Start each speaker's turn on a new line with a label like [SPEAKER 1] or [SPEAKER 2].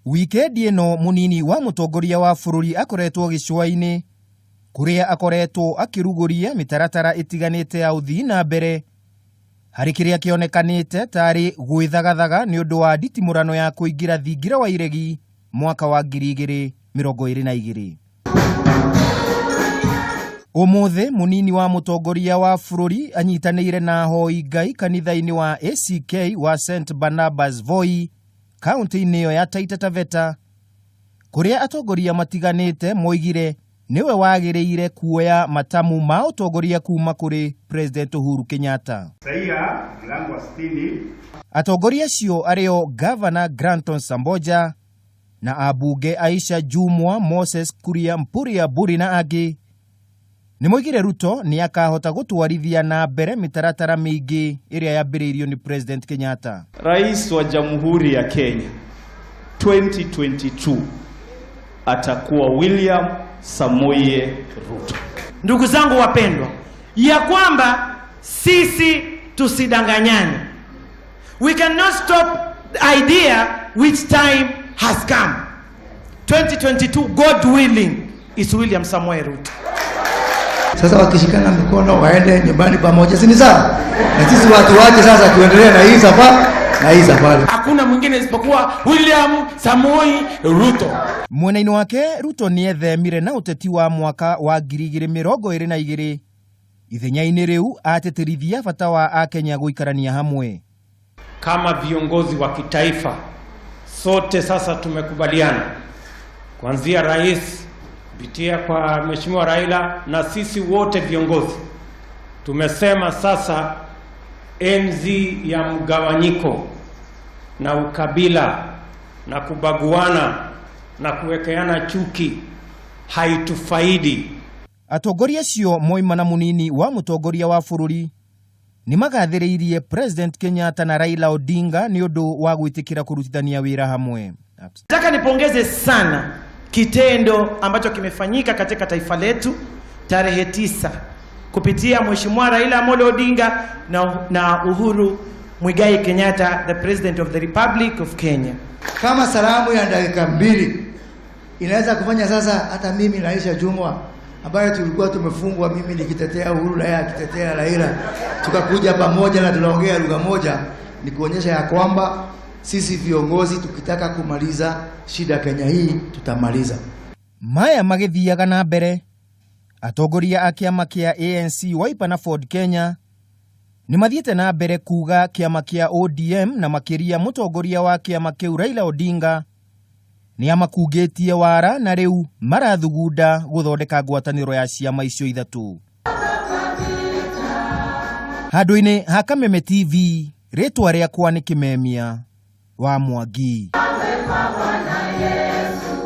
[SPEAKER 1] Wikendi ino munini wa mutongoria wa bururi akoretwo gicua-ini kuria akoretwo akiruguria mitaratara itiganite ya uthii na mbere hari kiria kionekanite tari gwithagathaga ni undu wa nditimurano ya kuingira thingira wa iregi mwaka wa 2022. Umuthi munini wa mutongoria wa bururi anyitanire na hoi ngai kanitha-ini wa ACK wa St Barnabas Voi kaunti-ini ya Taita Taveta kuria atongoria matiganite moigire niwe wagiriire kuoya matamu ma utongoria kuma kuri President Uhuru Kenyatta.
[SPEAKER 2] Saia mlango wa 60.
[SPEAKER 1] Atongoria cio ario Governor Granton Samboja na abunge Aisha Jumwa, Moses Kuria, Mpuri Aburi na angi nimoigire Ruto ni akahota gutwarithia na mbere mitaratara mingi iria yambiriirio ni President Kenyatta.
[SPEAKER 3] Rais wa Jamhuri ya Kenya 2022 atakuwa William Samoei Ruto.
[SPEAKER 4] Ndugu zangu wapendwa, ya kwamba sisi tusidanganyane. We cannot stop the idea which time has come. 2022, God willing, is William Samoei Ruto.
[SPEAKER 5] Sasa wakishikana mikono waende nyumbani pamoja, si ni sawa? Na sisi watu wake sasa tuendelee na hii safari.
[SPEAKER 4] Hakuna mwingine isipokuwa William Samoei Ruto.
[SPEAKER 1] Mwena-ini wake Ruto ni ethemire na uteti wa mwaka wa 2022. Ithenya-ini riu ateterithia bata wa Akenya guikarania hamwe.
[SPEAKER 6] Kama viongozi wa kitaifa sote sasa tumekubaliana kuanzia rais kupitia kwa Mheshimiwa Raila na sisi wote viongozi tumesema sasa enzi ya mgawanyiko na ukabila na kubaguana na kuwekeana chuki haitufaidi.
[SPEAKER 1] Atongoria cio moimana munini wa mutongoria wa bururi ni magathiriirie President Kenyatta na Raila Odinga ni undu wa gwitikira kurutithania wira hamwe.
[SPEAKER 4] Nataka nipongeze sana kitendo ambacho kimefanyika katika taifa letu tarehe 9 kupitia Mheshimiwa Raila Odinga na Uhuru Muigai Kenyatta, the President of the Republic of Kenya.
[SPEAKER 5] Kama salamu ya dakika 2 inaweza kufanya sasa hata mimi na Aisha Jumwa ambayo tulikuwa tumefungwa, mimi nikitetea Uhuru na yeye akitetea Raila, tukakuja pamoja na tunaongea lugha moja, ni kuonyesha ya kwamba sisi viongozi tukitaka kumaliza shida Kenya hii tutamaliza.
[SPEAKER 1] Maya magithiaga na mbere atongoria a kiama kia ANC Wiper na Ford Kenya ni mathiete na mbere kuuga kiama kia ODM na Makiaria mutongoria wa kiama kiu Raila Odinga ni amakugetie wara na riu marathugunda guthondeka ngwataniro ya ciama icio ithatu. Handu-ini ha Kameme TV, ritwa riakwa ni Kimemia wa Mwangi.